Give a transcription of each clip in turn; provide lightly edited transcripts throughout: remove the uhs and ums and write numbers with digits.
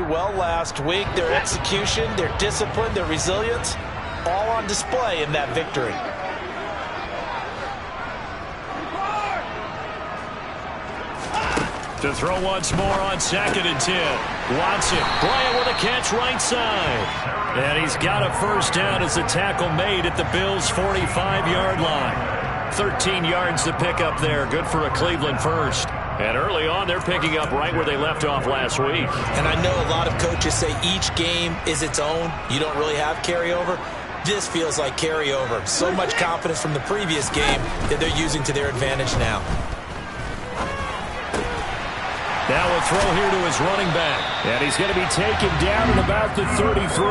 well last week. Their execution, their discipline, their resilience, all on display in that victory. To throw once more on 2nd and 10. Watson playing with a catch right side. And he's got a first down as the tackle made at the Bills' 45-yard line. 13 yards to pick up there. Good for a Cleveland first. And early on, they're picking up right where they left off last week. And I know a lot of coaches say each game is its own. You don't really have carryover. This feels like carryover. So much confidence from the previous game that they're using to their advantage now. Now a throw here to his running back. And he's going to be taken down at about the 33.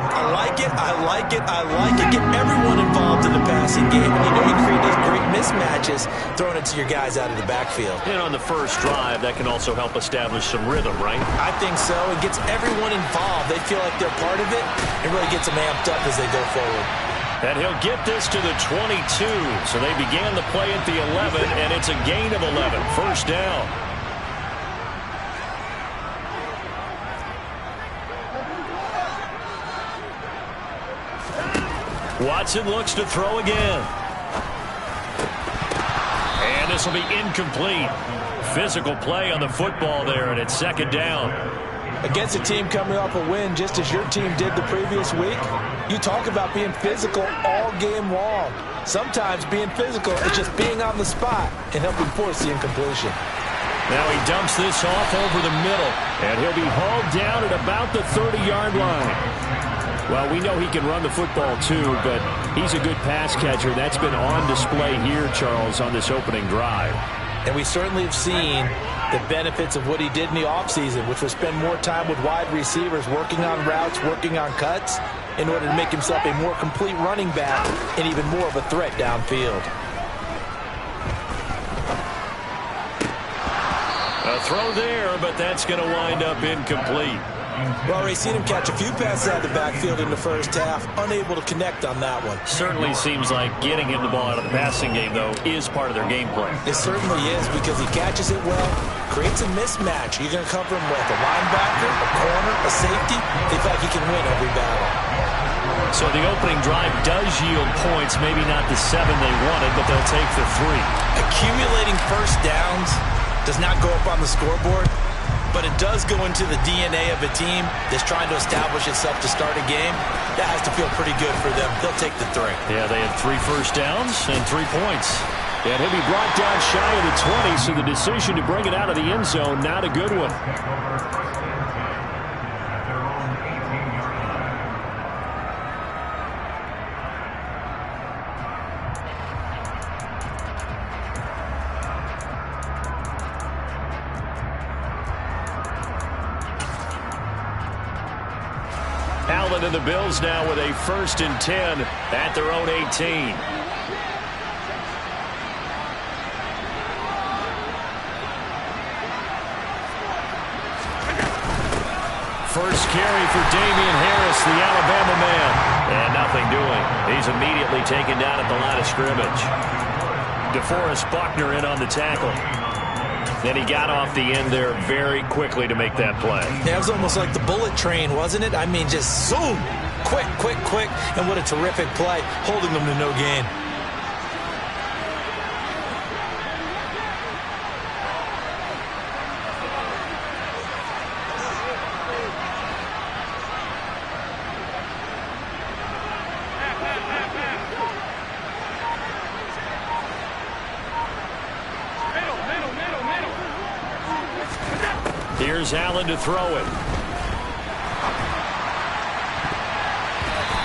I like it, I like it, I like it. Get everyone involved in the passing game. And you know you create those great mismatches throwing it to your guys out of the backfield. And on the first drive, that can also help establish some rhythm, right? I think so. It gets everyone involved. They feel like they're part of it. It really gets them amped up as they go forward. And he'll get this to the 22. So they began the play at the 11, and it's a gain of 11. First down. Watson looks to throw again. And this will be incomplete. Physical play on the football there, and it's 2nd down. Against a team coming off a win just as your team did the previous week, you talk about being physical all game long. Sometimes being physical is just being on the spot and helping force the incompletion. Now he dumps this off over the middle, and he'll be hauled down at about the 30-yard line. Well, we know he can run the football too, but he's a good pass catcher. That's been on display here, Charles, on this opening drive. And we certainly have seen the benefits of what he did in the offseason, which was spend more time with wide receivers, working on routes, working on cuts, in order to make himself a more complete running back and even more of a threat downfield. A throw there, but that's going to wind up incomplete. Well, already seen him catch a few passes out of the backfield in the first half, unable to connect on that one. Certainly seems like getting him the ball out of the passing game, though, is part of their game plan. It certainly is, because he catches it well, creates a mismatch. You're going to cover him with a linebacker, a corner, a safety. They feel like he can win every battle. So the opening drive does yield points, maybe not the 7 they wanted, but they'll take the 3. Accumulating first downs does not go up on the scoreboard, but it does go into the DNA of a team that's trying to establish itself to start a game. That has to feel pretty good for them. They'll take the 3. Yeah, they had 3 first downs and 3 points. And he'll be brought down shy of the 20, so the decision to bring it out of the end zone, not a good one. Allen and the Bills now with a 1st and 10 at their own 18. First carry for Damian Harris, the Alabama man. And nothing doing. He's immediately taken down at the line of scrimmage. DeForest Buckner in on the tackle. Then he got off the end there very quickly to make that play. Yeah, it was almost like the bullet train, wasn't it? I mean, just zoom, quick, quick, quick, and what a terrific play, holding them to no gain. Here's Allen to throw it.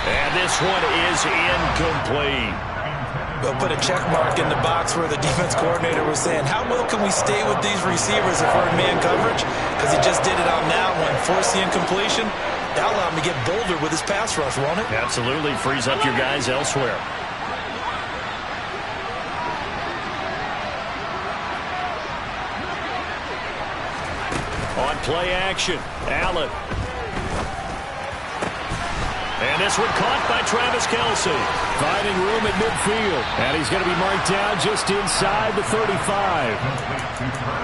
And this one is incomplete. They'll put a check mark in the box where the defense coordinator was saying, how well can we stay with these receivers if we're in man coverage? Because he just did it on that one. Force the incompletion. That'll allow him to get bolder with his pass rush, won't it? Absolutely. Frees up your guys elsewhere. On play action, Allen. And this one caught by Travis Kelce. Finding room at midfield. And he's going to be marked down just inside the 35.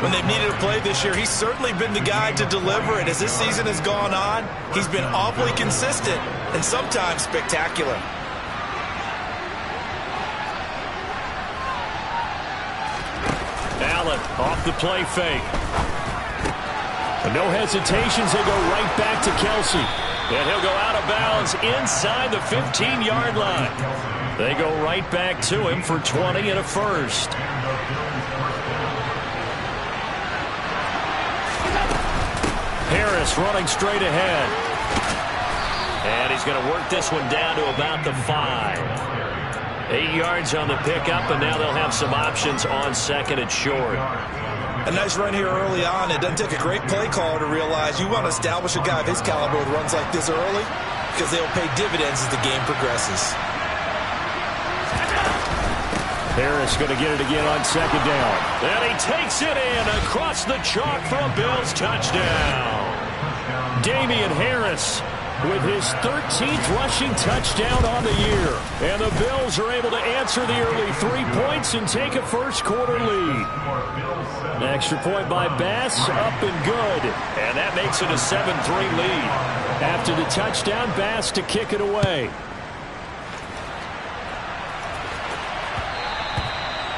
When they've needed a play this year, he's certainly been the guy to deliver it. As this season has gone on, he's been awfully consistent and sometimes spectacular. Allen off the play fake. And no hesitations, they go right back to Kelce. And he'll go out of bounds inside the 15-yard line. They go right back to him for 20 and a first. Harris running straight ahead. And he's going to work this one down to about the 5. 8 yards on the pickup, and now they'll have some options on second and short. A nice run here early on. It doesn't take a great play caller to realize you want to establish a guy of his caliber with runs like this early because they'll pay dividends as the game progresses. Harris going to get it again on second down. And he takes it in across the chalk for a Bills touchdown. Damian Harris with his 13th rushing touchdown on the year. And the Bills are able to answer the early 3 points and take a first-quarter lead. An extra point by Bass, up and good. And that makes it a 7-3 lead. After the touchdown, Bass to kick it away.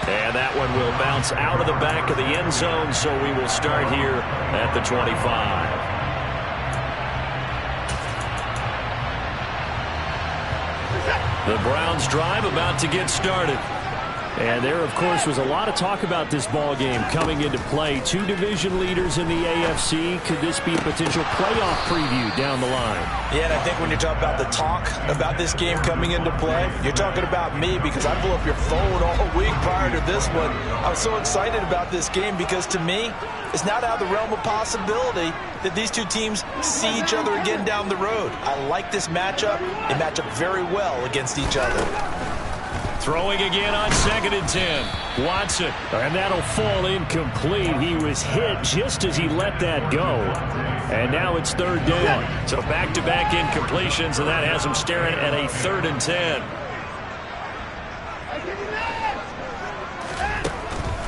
And that one will bounce out of the back of the end zone, so we will start here at the 25. The Browns drive about to get started. And there, of course, was a lot of talk about this ball game coming into play. Two division leaders in the AFC. Could this be a potential playoff preview down the line? Yeah, and I think when you talk about the talk about this game coming into play, you're talking about me because I blew up your phone all week prior to this one. I was so excited about this game because, to me, it's not out of the realm of possibility that these two teams see each other again down the road. I like this matchup. They match up very well against each other. Throwing again on second and 10. Watson. And that'll fall incomplete. He was hit just as he let that go. And now it's third down. So back-to-back incompletions, and that has him staring at a 3rd and 10.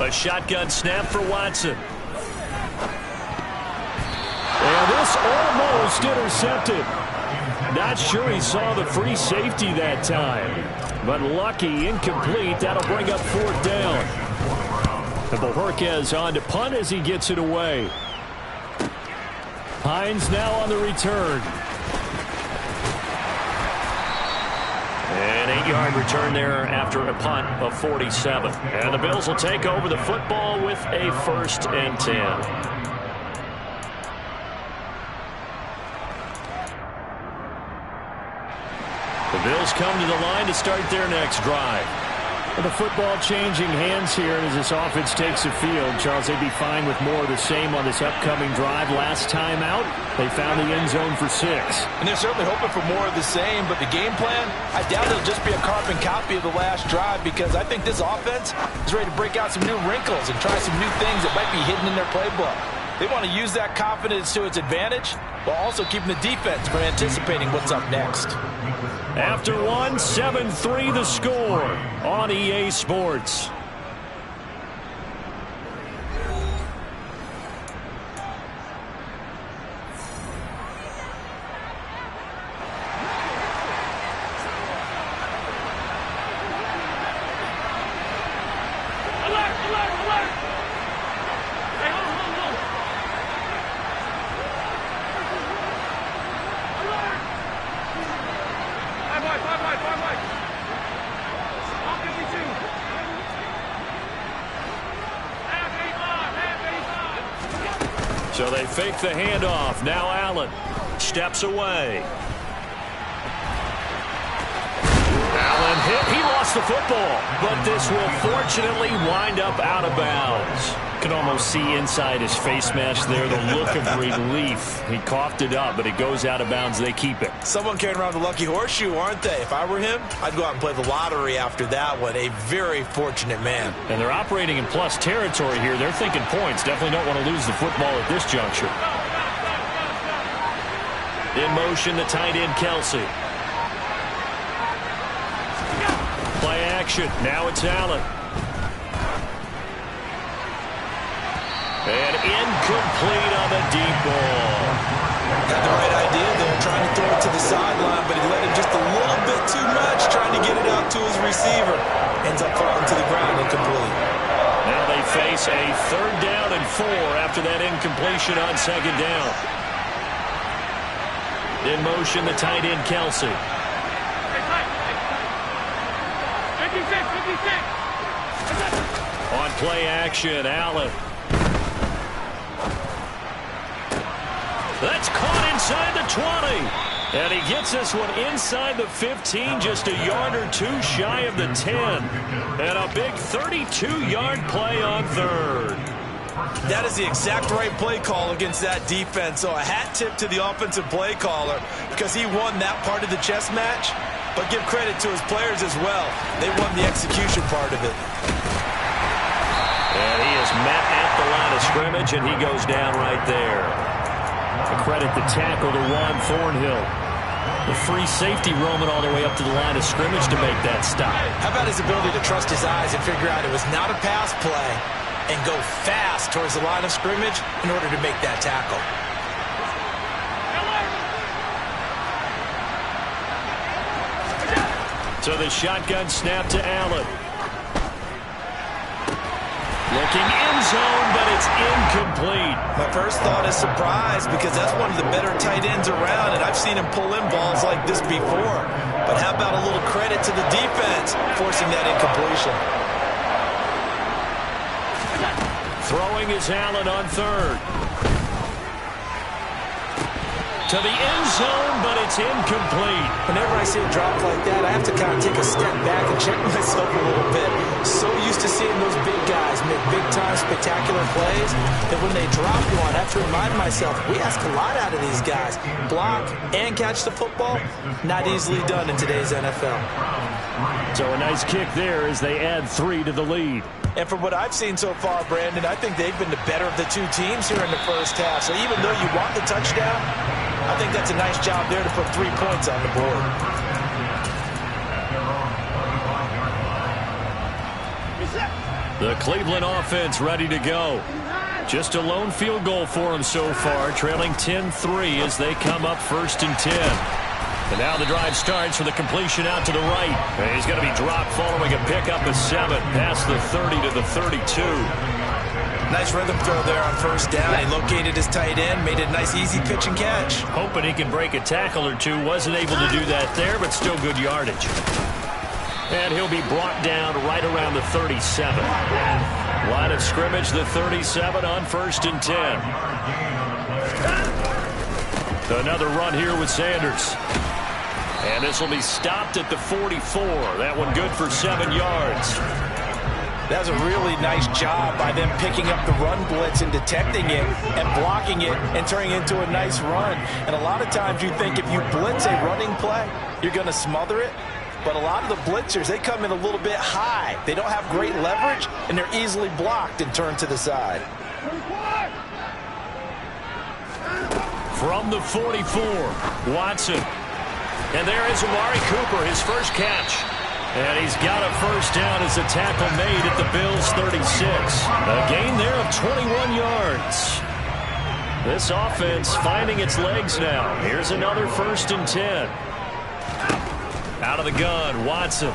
A shotgun snap for Watson. And this almost intercepted. Not sure he saw the free safety that time. But lucky, incomplete. That'll bring up 4th down. And Bohorquez on to punt as he gets it away. Hines now on the return. An 8-yard return there after a punt of 47. And the Bills will take over the football with a 1st and 10. The Bills come to the line to start their next drive. And the football changing hands here as this offense takes the field. Charles, they'd be fine with more of the same on this upcoming drive. Last time out, they found the end zone for 6. And they're certainly hoping for more of the same, but the game plan, I doubt it'll just be a carbon copy of the last drive because I think this offense is ready to break out some new wrinkles and try some new things that might be hidden in their playbook. They want to use that confidence to its advantage while also keeping the defense from anticipating what's up next. After one, 7-3 the score on EA Sports. So they fake the handoff. Now Allen steps away. Allen hit. He lost the football, but this will fortunately wind up out of bounds. Can almost see inside his face mask there the look of relief. He coughed it up, but it goes out of bounds. They keep it. Someone carrying around the lucky horseshoe, aren't they? If I were him, I'd go out and play the lottery after that one. A very fortunate man. And they're operating in plus territory here. They're thinking points. Definitely don't want to lose the football at this juncture. In motion, the tight end, Kelce. action. Now it's Allen. And incomplete on the deep ball. Had the right idea there, trying to throw it to the sideline, but he let it just a little bit too much, trying to get it out to his receiver. Ends up falling to the ground, incomplete. Now they face a 3rd down and 4 after that incompletion on 2nd down. In motion, the tight end, Kelsey. On play action, Allen. That's caught inside the 20. And he gets this one inside the 15, just a yard or 2 shy of the 10. And a big 32-yard play on 3rd. That is the exact right play call against that defense. So a hat tip to the offensive play caller because he won that part of the chess match. But give credit to his players as well. They won the execution part of it. And he is met at the line of scrimmage, and he goes down right there. A credit the tackle to Juan Thornhill. The free safety roaming all the way up to the line of scrimmage to make that stop. How about his ability to trust his eyes and figure out it was not a pass play and go fast towards the line of scrimmage in order to make that tackle. So the shotgun snap to Allen. Looking end zone, but it's incomplete. My first thought is surprise because that's one of the better tight ends around, and I've seen him pull in balls like this before. But how about a little credit to the defense forcing that incompletion? Throwing is Allen on 3rd. To the end zone, but it's incomplete. Whenever I see a drop like that, I have to kind of take a step back and check myself a little bit. So used to seeing those big guys make big-time spectacular plays that when they drop one, I have to remind myself, we ask a lot out of these guys. Block and catch the football, not easily done in today's NFL. So a nice kick there as they add 3 to the lead. And from what I've seen so far, Brandon, I think they've been the better of the 2 teams here in the first half. So even though you want the touchdown, I think that's a nice job there to put 3 points on the board. The Cleveland offense ready to go. Just a lone field goal for them so far, trailing 10-3 as they come up 1st and 10. And now the drive starts with a completion out to the right. And he's going to be dropped following a pickup of 7 past the 30 to the 32. Nice rhythm throw there on 1st down. He located his tight end, made it a nice easy pitch and catch. Hoping he can break a tackle or 2. Wasn't able to do that there, but still good yardage. And he'll be brought down right around the 37. Line of scrimmage, the 37 on 1st and 10. Another run here with Sanders. And this will be stopped at the 44. That one good for 7 yards. That was a really nice job by them picking up the run blitz and detecting it and blocking it and turning it into a nice run. And a lot of times you think if you blitz a running play, you're going to smother it. But a lot of the blitzers, they come in a little bit high. They don't have great leverage, and they're easily blocked and turned to the side. From the 44, Watson. And there is Amari Cooper, his first catch. And he's got a 1st down as a tackle made at the Bills' 36. A gain there of 21 yards. This offense finding its legs now. Here's another 1st and 10. Out of the gun, Watson.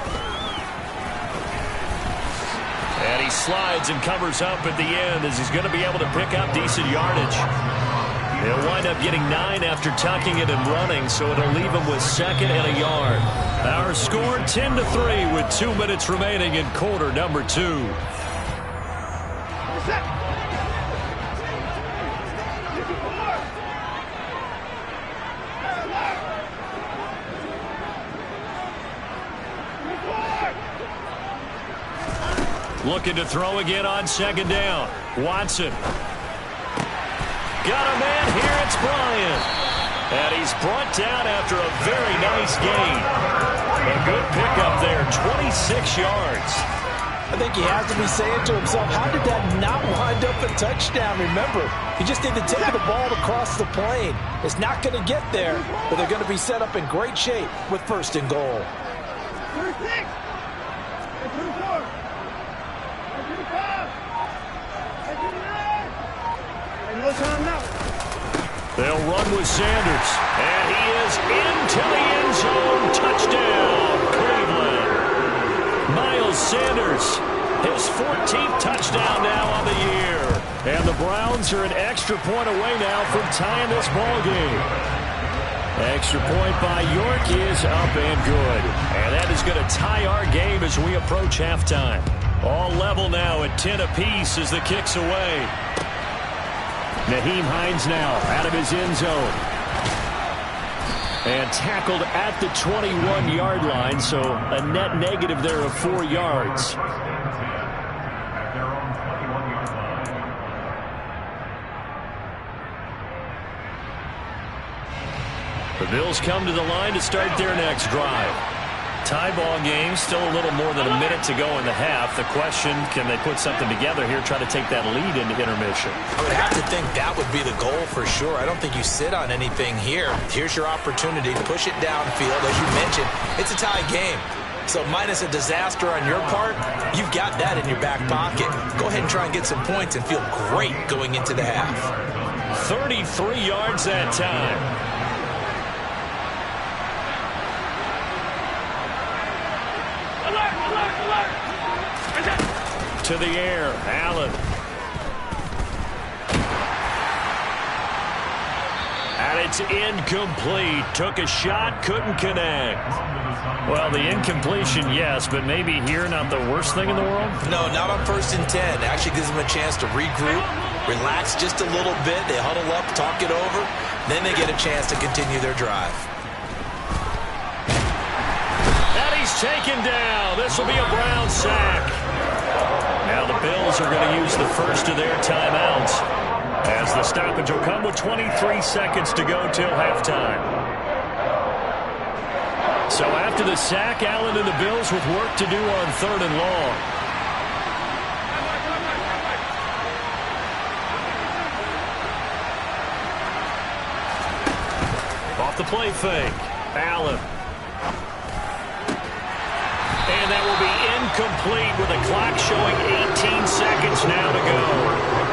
And he slides and covers up at the end as he's going to be able to pick up decent yardage. He'll wind up getting 9 after tucking it and running, so it'll leave him with 2nd and a yard. Our score 10-3 with 2 minutes remaining in quarter number 2. Looking to throw again on 2nd down. Watson. Got a man here, it's Bryant. And he's brought down after a very nice gain. A good pickup there, 26 yards. I think he has to be saying to himself, how did that not wind up a touchdown? Remember, he just need to take the ball across the plane. It's not going to get there, but they're going to be set up in great shape with 1st and goal. They'll run with Sanders. And he is into the end zone. Touchdown, Cleveland. Miles Sanders, his 14th touchdown now on the year. And the Browns are an extra point away now from tying this ball game. Extra point by York is up and good. And that is going to tie our game as we approach halftime. All level now at 10 apiece as the kick's away. Nyheim Hines now out of his end zone. And tackled at the 21-yard line, so a net negative there of 4 yards. The Bills come to the line to start their next drive. Tie ball game, still a little more than a minute to go in the half. The question, can they put something together here, try to take that lead into intermission? I would have to think that would be the goal for sure. I don't think you sit on anything here. Here's your opportunity to push it downfield. As you mentioned, it's a tie game. So minus a disaster on your part, you've got that in your back pocket. Go ahead and try and get some points and feel great going into the half. 33 yards that time. To the air, Allen. And it's incomplete. Took a shot, couldn't connect. Well, the incompletion, yes, but maybe here not the worst thing in the world? No, not on 1st and 10. Actually gives them a chance to regroup, relax just a little bit. They huddle up, talk it over. Then they get a chance to continue their drive. And he's taken down. This will be a Brown sack. Now the Bills are going to use the first of their timeouts as the stoppage will come with 23 seconds to go till halftime. So after the sack, Allen and the Bills with work to do on 3rd and long. Off the play fake, Allen. And that will be incomplete with a clock showing 18 seconds now to go.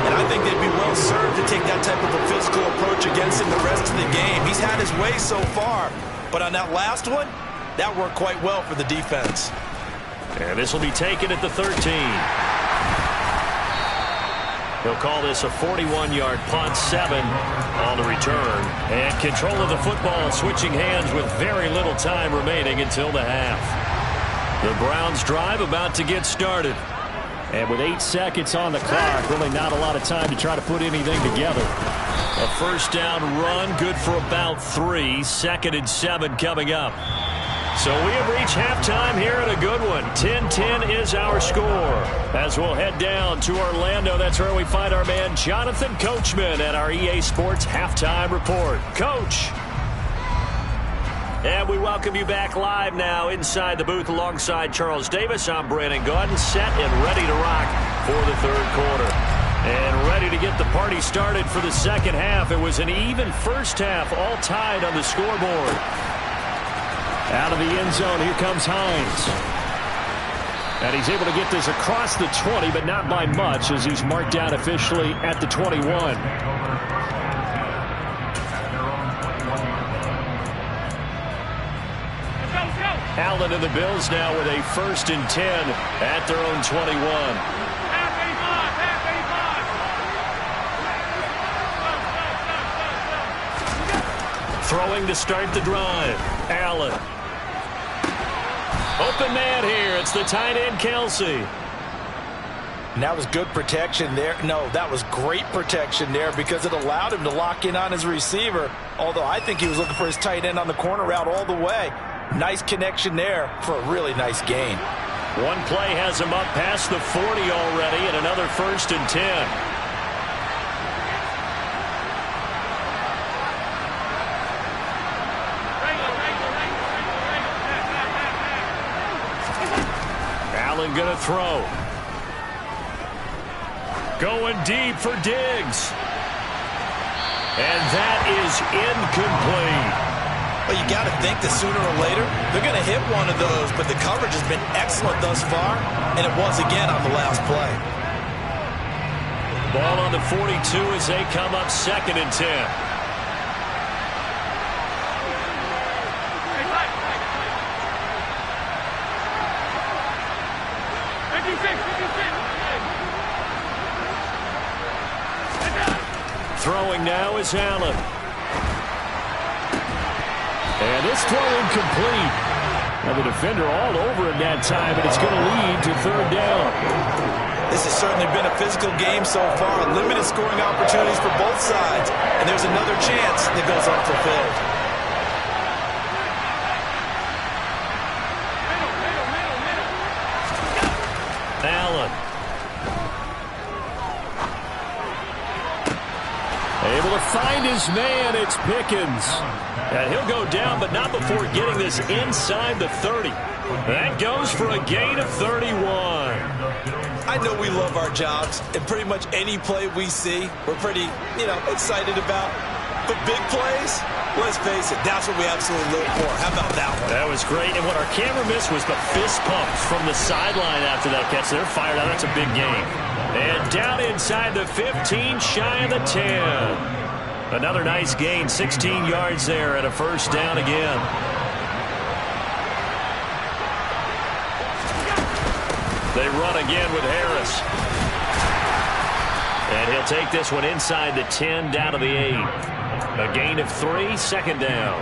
And I think they'd be well served to take that type of a physical approach against him the rest of the game. He's had his way so far, but on that last one, that worked quite well for the defense. And this will be taken at the 13. He'll call this a 41-yard punt, 7 on the return. And control of the football switching hands with very little time remaining until the half. The Browns drive about to get started. And with 8 seconds on the clock, really not a lot of time to try to put anything together. A first down run, good for about 3. 2nd and 7 coming up. So we have reached halftime here in a good one. 10-10 is our score. As we'll head down to Orlando, that's where we find our man Jonathan Coachman at our EA Sports Halftime Report. Coach. And we welcome you back live now inside the booth alongside Charles Davis. I'm Brandon Gaudin, set and ready to rock for the 3rd quarter. And ready to get the party started for the second half. It was an even first half, all tied on the scoreboard. Out of the end zone, here comes Hines. And he's able to get this across the 20, but not by much as he's marked down officially at the 21. Allen and the Bills now with a 1st and 10 at their own 21. Throwing to start the drive. Allen. Open man here. It's the tight end, Kelsey. And that was good protection there. No, that was great protection there because it allowed him to lock in on his receiver. Although I think he was looking for his tight end on the corner route all the way. Nice connection there for a really nice gain. One play has him up past the 40 already and another 1st and 10. Allen gonna throw. Going deep for Diggs. And that is incomplete. Well, you got to think that sooner or later they're going to hit one of those, but the coverage has been excellent thus far, and it was again on the last play. Ball on the 42 as they come up 2nd and 10. Throwing now is Allen. And this throw incomplete. Now the defender all over him that time, and it's going to lead to 3rd down. This has certainly been a physical game so far. Limited scoring opportunities for both sides. And there's another chance that goes unfulfilled. Allen. Able to find his man. It's Pickens. And he'll go down, but not before getting this inside the 30. That goes for a gain of 31. I know we love our jobs, and pretty much any play we see, we're pretty, excited about. But big plays, let's face it, that's what we absolutely live for. How about that one? That was great, and what our camera missed was the fist pumps from the sideline after that catch. They're fired out. That's a big game. And down inside the 15, shy of the 10. Another nice gain, 16 yards there, and a 1st down again. They run again with Harris. And he'll take this one inside the 10, down to the 8. A gain of 3, 2nd down.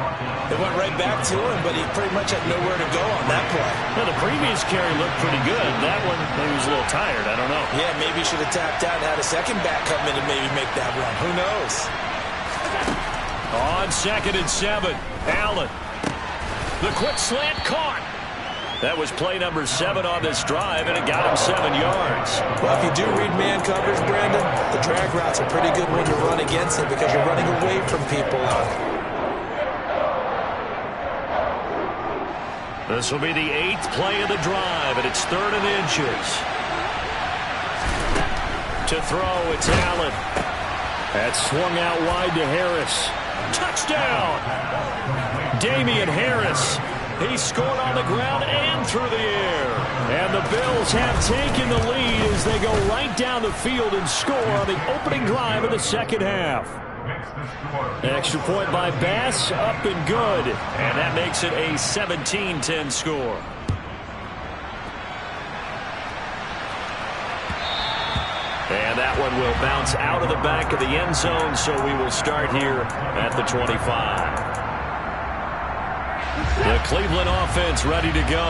It went right back to him, but he pretty much had nowhere to go on that play. Well, the previous carry looked pretty good. That one, maybe he was a little tired. I don't know. Yeah, maybe he should have tapped out and had a second back come in and maybe make that run. Who knows? On 2nd and 7, Allen. The quick slant caught. That was play number 7 on this drive, and it got him 7 yards. Well, if you do read man coverage, Brandon, the drag route's a pretty good one to run against it because you're running away from people on it. This will be the 8th play of the drive, and it's 3rd and inches. To throw, it's Allen. That's swung out wide to Harris. Touchdown! Damian Harris. He scored on the ground and through the air. And the Bills have taken the lead as they go right down the field and score on the opening drive of the 2nd half. Extra point by Bass, up and good. And that makes it a 17-10 score. And that one will bounce out of the back of the end zone, so we will start here at the 25. The Cleveland offense ready to go.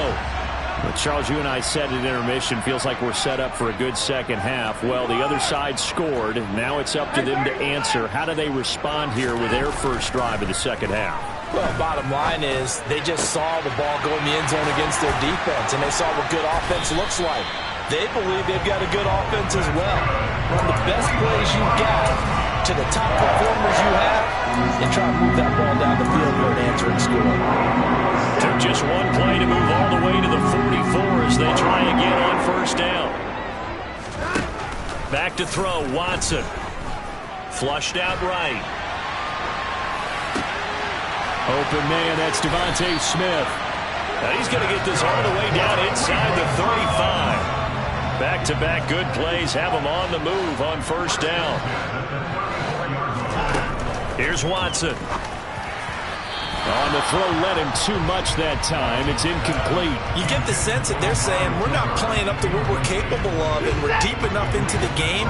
Well, Charles, you and I said at intermission, feels like we're set up for a good 2nd half. Well, the other side scored. Now it's up to them to answer. How do they respond here with their first drive of the 2nd half? Well, bottom line is they just saw the ball go in the end zone against their defense, and they saw what good offense looks like. They believe they've got a good offense as well. Run the best plays you've got to the top performers you have and try to move that ball down the field for an answering score. Took just one play to move all the way to the 44 as they try again on 1st down. Back to throw, Watson. Flushed out right. Open man, that's Devontae Smith. Now he's going to get this all the way down inside the 35. Back-to-back good plays have him on the move on 1st down. Here's Watson. On the throw, led him too much that time. It's incomplete. You get the sense that they're saying we're not playing up to what we're capable of, and we're deep enough into the game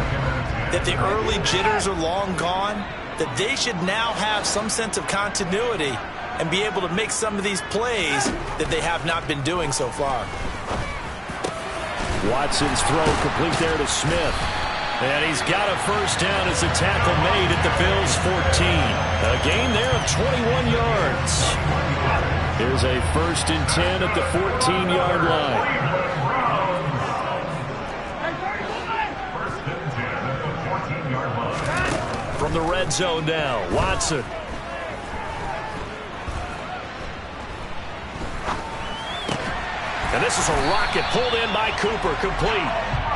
that the early jitters are long gone, that they should now have some sense of continuity and be able to make some of these plays that they have not been doing so far. Watson's throw complete there to Smith. And he's got a 1st down as the tackle made at the Bills' 14. A gain there of 21 yards. Here's a 1st and 10 at the 14-yard line. From the red zone now, Watson. And this is a rocket pulled in by Cooper, complete.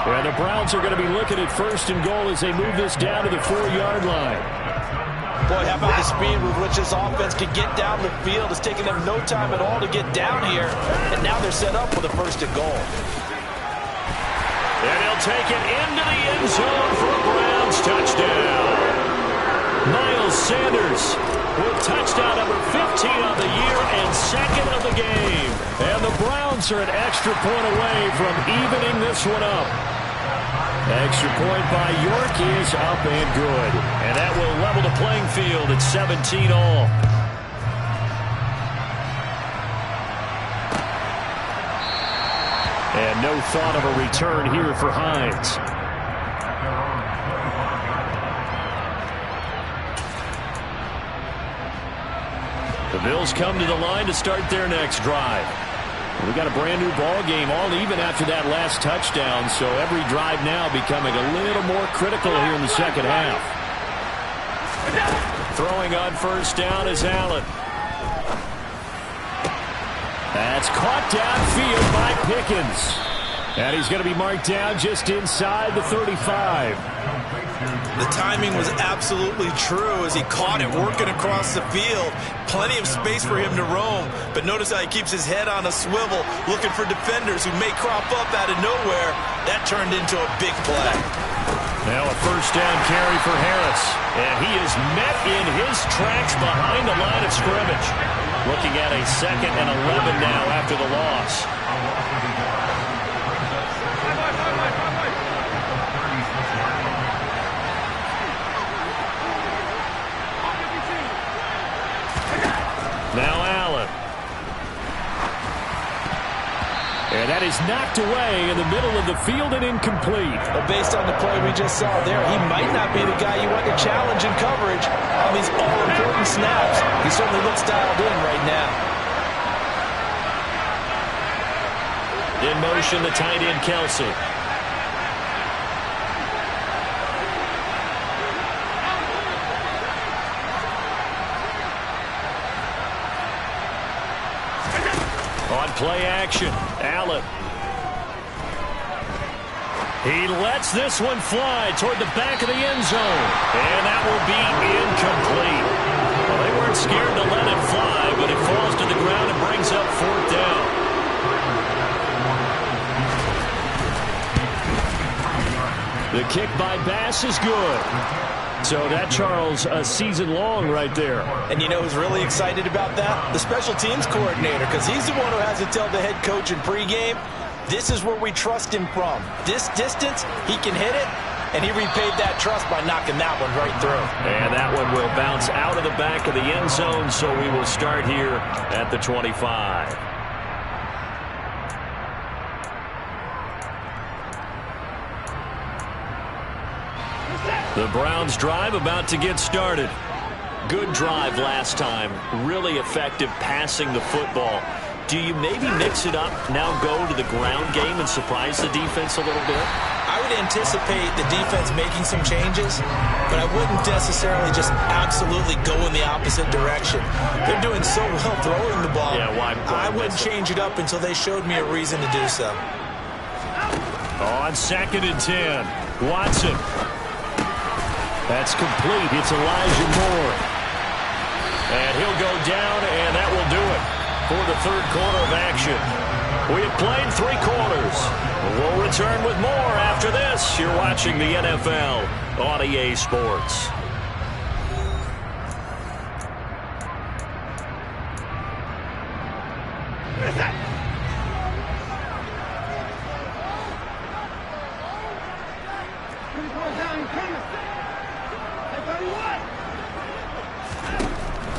And the Browns are going to be looking at 1st and goal as they move this down to the 4-yard line. Boy, how about the speed with which this offense can get down the field? It's taking them no time at all to get down here. And now they're set up for the first and goal. And he'll take it into the end zone for a Browns touchdown. Miles Sanders with touchdown number 15 on the year and second of the game. And the Browns are an extra point away from evening this one up. Extra point by York is up and good. And that will level the playing field at 17 all. And no thought of a return here for Hines. The Bills come to the line to start their next drive. We got a brand new ball game, all even after that last touchdown, so every drive now becoming a little more critical here in the second half. Throwing on first down is Allen. That's caught downfield by Pickens. And he's going to be marked down just inside the 35. The timing was absolutely true as he caught it working across the field. Plenty of space for him to roam, but notice how he keeps his head on a swivel looking for defenders who may crop up out of nowhere. That turned into a big play. Now a first down carry for Harris, and he is met in his tracks behind the line of scrimmage. Looking at a 2nd and 11 now after the loss. Now Allen. And that is knocked away in the middle of the field and incomplete. Well, based on the play we just saw there, he might not be the guy you want to challenge in coverage on these all-important snaps. He certainly looks dialed in right now. In motion, the tight end, Kelsey. On play action, Allen. He lets this one fly toward the back of the end zone. And that will be incomplete. Well, they weren't scared to let it fly, but it falls to the ground and brings up 4th down. The kick by Bass is good. So that, Charles, a season long right there. And you know who's really excited about that? The special teams coordinator, because he's the one who has to tell the head coach in pregame, this is where we trust him from. This distance, he can hit it, and he repaid that trust by knocking that one right through. And that one will bounce out of the back of the end zone, so we will start here at the 25. The Browns drive about to get started. Good drive last time. Really effective passing the football. Do you maybe mix it up, now go to the ground game and surprise the defense a little bit? I would anticipate the defense making some changes, but I wouldn't necessarily just absolutely go in the opposite direction. They're doing so well throwing the ball. Yeah, why I wouldn't change it up until they showed me a reason to do so. On 2nd and 10, Watson. That's complete. It's Elijah Moore. And he'll go down, and that will do it for the 3rd quarter of action. We have played 3 quarters. We'll return with more after this. You're watching the NFL on EA Sports.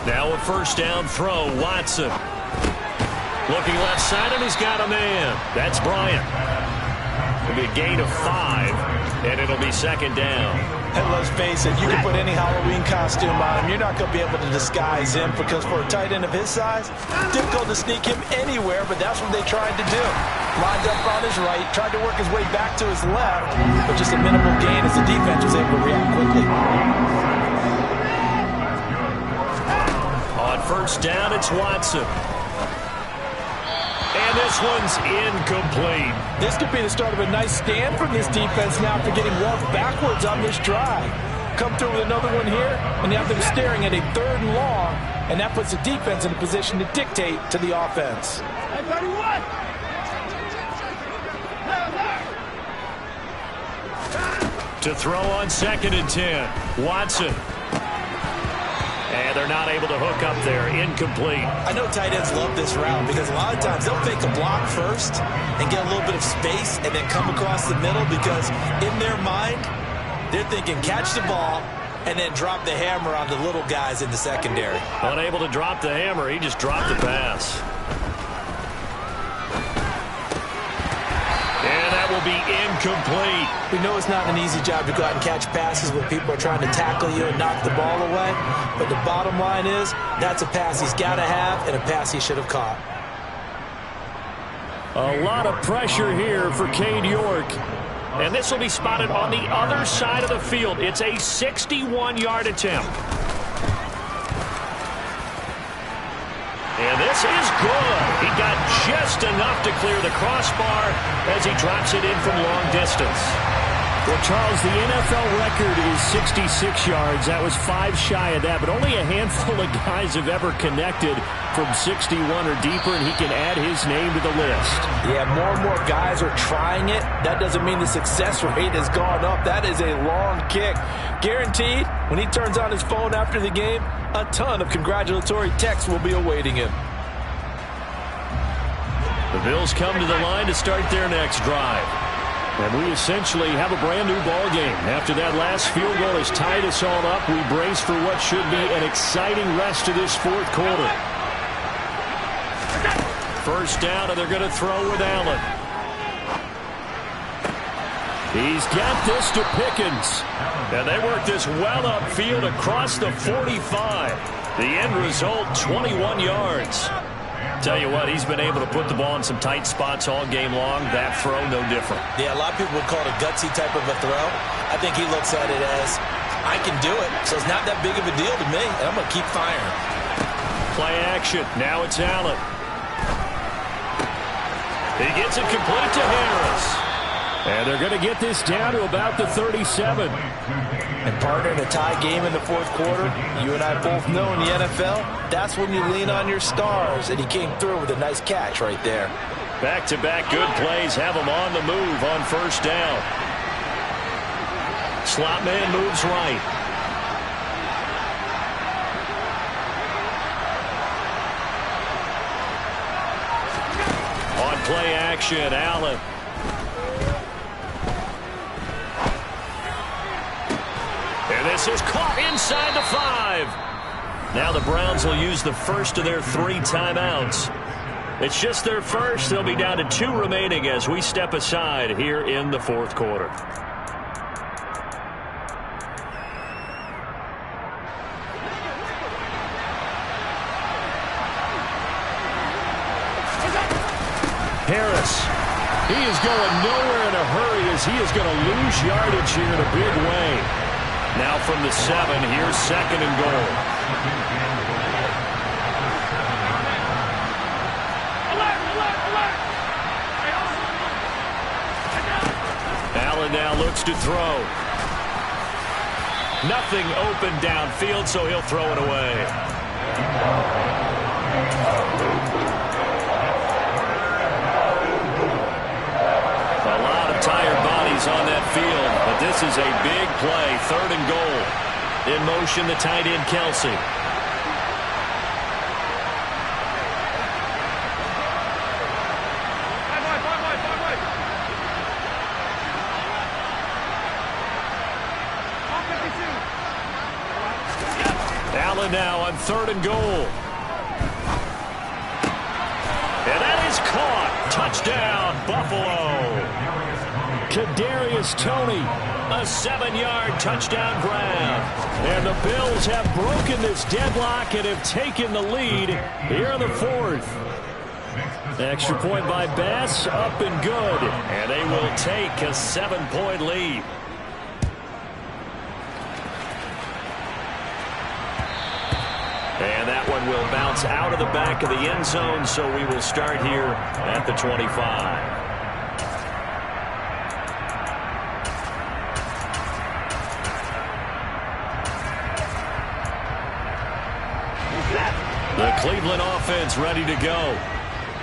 Now a first down throw, Watson. Looking left side, and he's got a man. That's Bryant. It'll be a gain of 5, and it'll be 2nd down. And let's face it, you can put any Halloween costume on him. You're not going to be able to disguise him because for a tight end of his size, difficult to sneak him anywhere, but that's what they tried to do. Lined up on his right, tried to work his way back to his left, but just a minimal gain as the defense was able to react quickly. On first down, it's Watson. And this one's incomplete. This could be the start of a nice stand from this defense now after getting walked backwards on this drive. come through with another one here, and you have them staring at a 3rd and long, and that puts the defense in a position to dictate to the offense. Hey, 31! To throw on 2nd and 10. Watson. And they're not able to hook up there. Incomplete. I know tight ends love this route because a lot of times they'll fake a block first and get a little bit of space and then come across the middle because in their mind, they're thinking catch the ball and then drop the hammer on the little guys in the secondary. Unable to drop the hammer. He just dropped the pass. And that will be incomplete. We know it's not an easy job to go out and catch passes when people are trying to tackle you and knock the ball away. But the bottom line is that's a pass he's got to have and a pass he should have caught. A lot of pressure here for Cade York. And this will be spotted on the other side of the field. It's a 61-yard attempt. And this is good. He got just enough to clear the crossbar as he drops it in from long distance. Well, Charles, the NFL record is 66 yards. That was 5 shy of that, but only a handful of guys have ever connected from 61 or deeper, and he can add his name to the list. Yeah, more and more guys are trying it. That doesn't mean the success rate has gone up. That is a long kick. Guaranteed, when he turns on his phone after the game, a ton of congratulatory texts will be awaiting him. The Bills come to the line to start their next drive. And we essentially have a brand new ball game. After that last field goal has tied us all up, we brace for what should be an exciting rest of this 4th quarter. First down, and they're going to throw with Allen. He's got this to Pickens. And they work this well upfield across the 45. The end result, 21 yards. Tell you what, he's been able to put the ball in some tight spots all game long. That throw, no different. Yeah, a lot of people would call it a gutsy type of a throw. I think he looks at it as, I can do it, so it's not that big of a deal to me, and I'm going to keep firing. Play action. Now it's Allen. He gets it complete to Harris. And they're going to get this down to about the 37. And partner, in a tie game in the 4th quarter, you and I both know in the NFL, that's when you lean on your stars. And he came through with a nice catch right there. Back-to-back good plays have him on the move on first down. Slot man moves right. On play action, Allen. And this is caught inside the 5. Now the Browns will use the first of their 3 timeouts. It's just their first. They'll be down to 2 remaining as we step aside here in the 4th quarter. Harris. He is going nowhere in a hurry as he is going to lose yardage here in a big way. Now from the 7, here's 2nd and goal. Allen now looks to throw. Nothing open downfield, so he'll throw it away. A lot of tired bodies on that field, but this is a big play, 3rd and goal. In motion, the tight end, Kelsey. Allen now on 3rd and goal. And that is caught. Touchdown, Buffalo. Kadarius Toney, a 7-yard touchdown grab. And the Bills have broken this deadlock and have taken the lead here in the 4th. Extra point by Bass, up and good. And they will take a 7-point lead. And that one will bounce out of the back of the end zone, so we will start here at the 25. The Cleveland offense ready to go.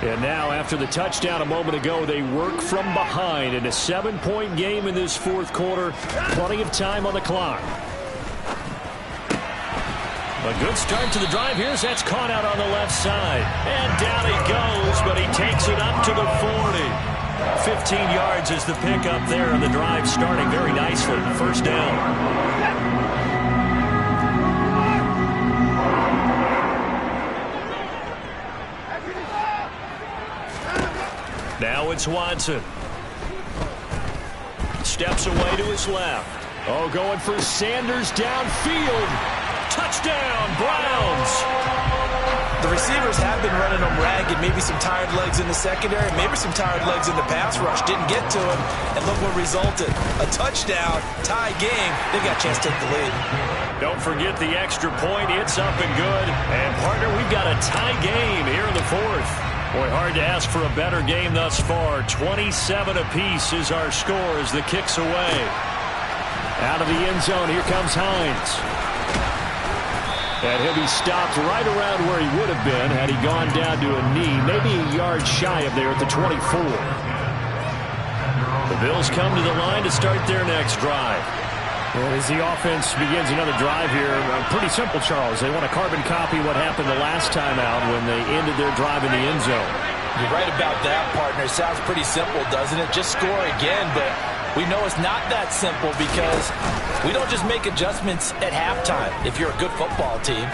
And now, after the touchdown a moment ago, they work from behind in a 7-point game in this fourth quarter. Plenty of time on the clock. A good start to the drive here. That's caught out on the left side. And down he goes, but he takes it up to the 40. 15 yards is the pickup there, and the drive starting very nicely. First down. Now it's Watson. Steps away to his left. Oh, going for Sanders downfield. Touchdown, Browns. The receivers have been running them ragged. Maybe some tired legs in the secondary, maybe some tired legs in the pass rush. Didn't get to him, and look what resulted. A touchdown, tie game. They got a chance to take the lead. Don't forget the extra point. It's up and good. And, partner, we've got a tie game here in the fourth. Boy, hard to ask for a better game thus far. 27 apiece is our score as the kick's away. Out of the end zone, here comes Hines. And he'll be stopped right around where he would have been had he gone down to a knee, maybe a yard shy of there at the 24. The Bills come to the line to start their next drive. Well, as the offense begins another drive here, pretty simple, Charles. They want to carbon copy what happened the last time out when they ended their drive in the end zone. You're right about that, partner. It sounds pretty simple, doesn't it? Just score again, but we know it's not that simple because we don't just make adjustments at halftime if you're a good football team.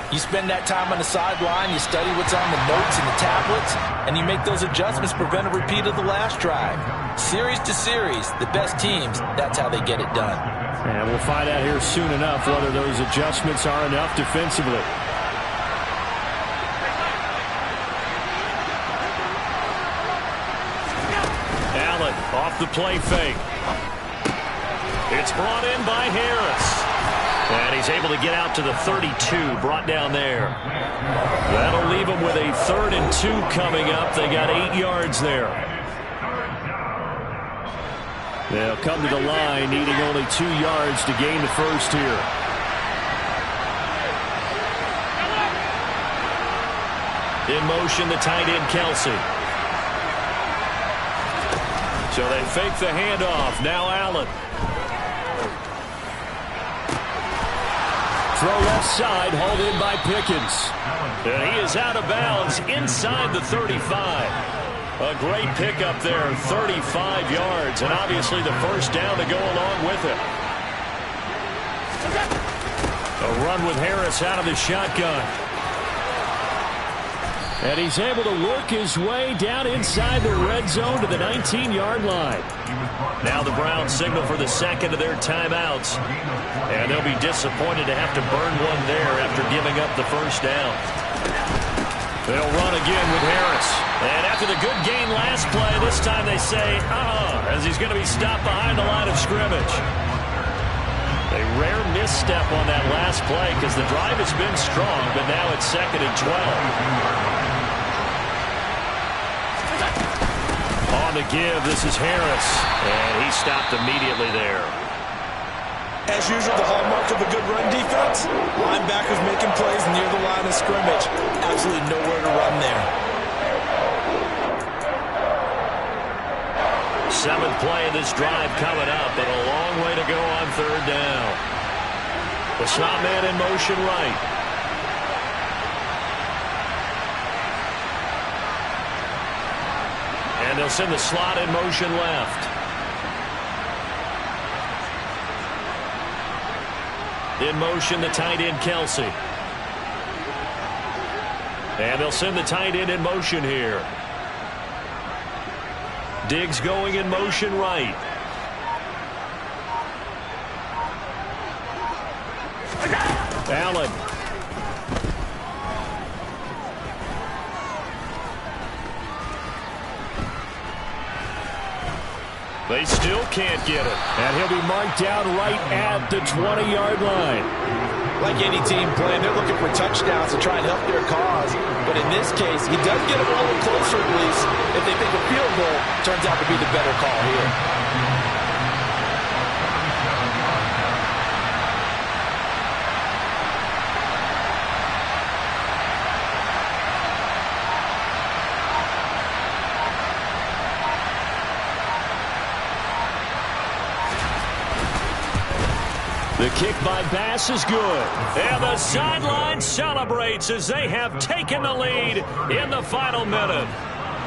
You spend that time on the sideline, you study what's on the notes and the tablets, and you make those adjustments to prevent a repeat of the last drive. Series to series, the best teams, that's how they get it done. And we'll find out here soon enough whether those adjustments are enough defensively. Allen off the play fake. It's brought in by Harris. And he's able to get out to the 32, brought down there. That'll leave him with a 3rd and 2 coming up. They got 8 yards there. They'll come to the line, needing only 2 yards to gain the first here. In motion, the tight end, Kelsey. So they fake the handoff. Now Allen. Throw left side, hauled in by Pickens. And he is out of bounds inside the 35. A great pickup there, 35 yards, and obviously the first down to go along with it. A run with Harris out of the shotgun. And he's able to work his way down inside the red zone to the 19-yard line. Now the Browns signal for the second of their timeouts. And they'll be disappointed to have to burn one there after giving up the first down. They'll run again with Harris. And after the good gain last play, this time they say, as he's going to be stopped behind the line of scrimmage. A rare misstep on that last play because the drive has been strong, but now it's 2nd and 12. On the give, this is Harris, and he stopped immediately there. As usual, the hallmark of a good run defense, linebackers making plays near the line of scrimmage. Absolutely nowhere to run there. 7th play of this drive coming up, but a long way to go on 3rd down. The slot man in motion right. And they'll send the slot in motion left. In motion, the tight end, Kelsey. And they'll send the tight end in motion here. Diggs going in motion right. Allen. They still can't get it. And he'll be marked down right at the 20-yard line. Like any team playing, they're looking for touchdowns to try and help their cause. But in this case, he does get them a little closer at least. If they think a field goal turns out to be the better call here. The kick by Bass is good. And the sideline celebrates as they have taken the lead in the final minute.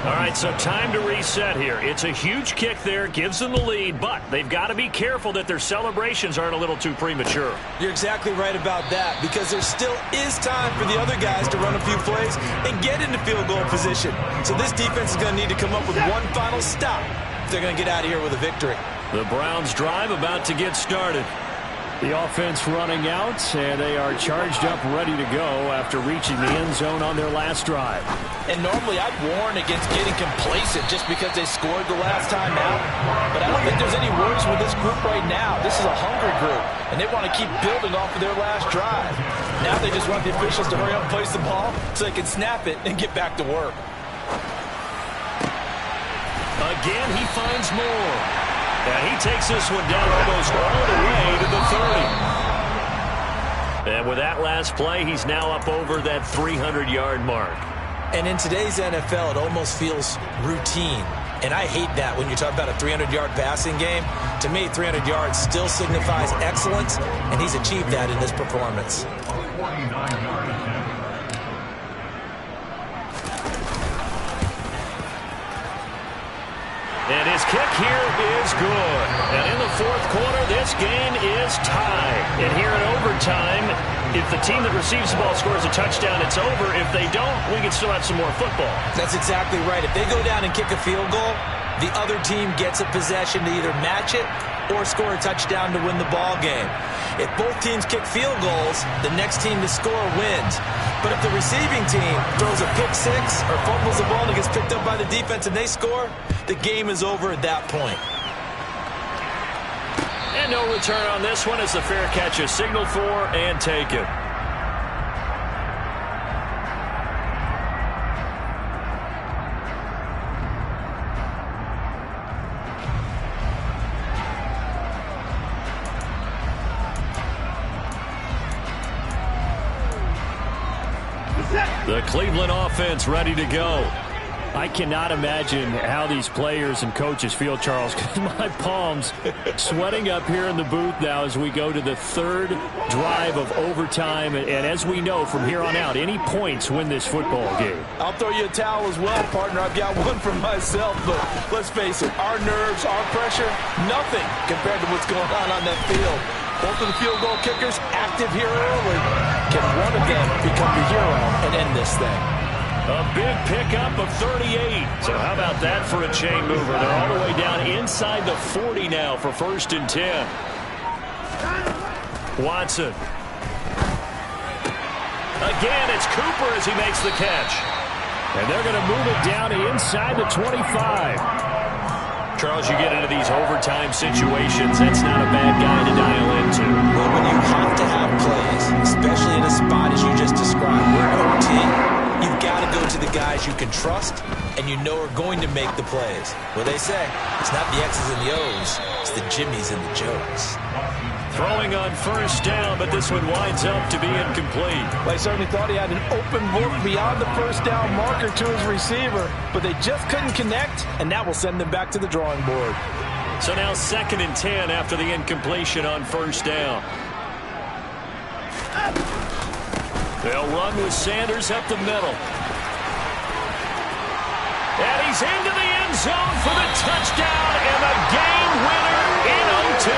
All right, so time to reset here. It's a huge kick there, gives them the lead, but they've got to be careful that their celebrations aren't a little too premature. You're exactly right about that, because there still is time for the other guys to run a few plays and get into field goal position. So this defense is going to need to come up with one final stop if they're going to get out of here with a victory. The Browns drive about to get started. The offense running out, and they are charged up, ready to go after reaching the end zone on their last drive. And normally I'd warn against getting complacent just because they scored the last time out. But I don't think there's any worries with this group right now. This is a hungry group, and they want to keep building off of their last drive. Now they just want the officials to hurry up and place the ball so they can snap it and get back to work. Again, he finds more. And he takes this one down almost all the way to the 30. And with that last play, he's now up over that 300-yard mark. And in today's NFL, it almost feels routine. And I hate that when you talk about a 300-yard passing game. To me, 300 yards still signifies excellence, and he's achieved that in this performance. And his kick here is good. And in the fourth quarter, this game is tied. And here in overtime, if the team that receives the ball scores a touchdown, it's over. If they don't, we can still have some more football. That's exactly right. If they go down and kick a field goal, the other team gets a possession to either match it or score a touchdown to win the ball game. If both teams kick field goals, the next team to score wins. But if the receiving team throws a pick six or fumbles the ball and it gets picked up by the defense and they score, the game is over at that point. And no return on this one as the fair catch is signaled for and taken. The Cleveland offense ready to go. I cannot imagine how these players and coaches feel, Charles, because my palms sweating up here in the booth now as we go to the third drive of overtime. And as we know from here on out, any points win this football game. I'll throw you a towel as well, partner. I've got one for myself, but let's face it, our nerves, our pressure, nothing compared to what's going on that field. Both of the field goal kickers active here early. Can one of them become the hero and end this thing? A big pickup of 38. So how about that for a chain mover? They're all the way down inside the 40 now for 1st and 10. Watson. Again, it's Cooper as he makes the catch. And they're going to move it down to inside the 25. Charles, you get into these overtime situations, that's not a bad guy to dial into. Well, when you have to have plays, especially in a spot as you just described, we're OT, you've got to go to the guys you can trust and you know are going to make the plays. Well, they say, it's not the X's and the O's, it's the Jimmys and the Joes. Throwing on 1st down, but this one winds up to be incomplete. Well, I certainly thought he had an open look beyond the 1st down marker to his receiver, but they just couldn't connect, and that will send them back to the drawing board. So now 2nd and 10 after the incompletion on 1st down. They'll run with Sanders up the middle. And he's into the end zone for the touchdown and the game winner in OT.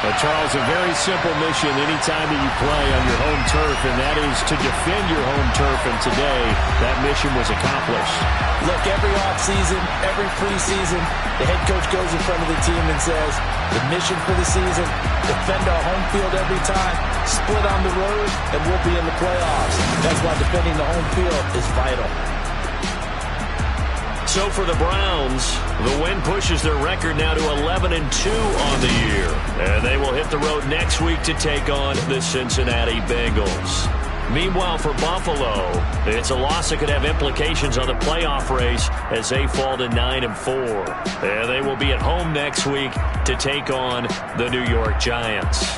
But Charles, a very simple mission anytime that you play on your home turf, and that is to defend your home turf. And today, that mission was accomplished. Look, every offseason, every preseason, the head coach goes in front of the team and says, the mission for the season, defend our home field every time, split on the road, and we'll be in the playoffs. That's why defending the home field is vital. So for the Browns, the win pushes their record now to 11-2 on the year. And they will hit the road next week to take on the Cincinnati Bengals. Meanwhile, for Buffalo, it's a loss that could have implications on the playoff race as they fall to 9-4. And they will be at home next week to take on the New York Giants.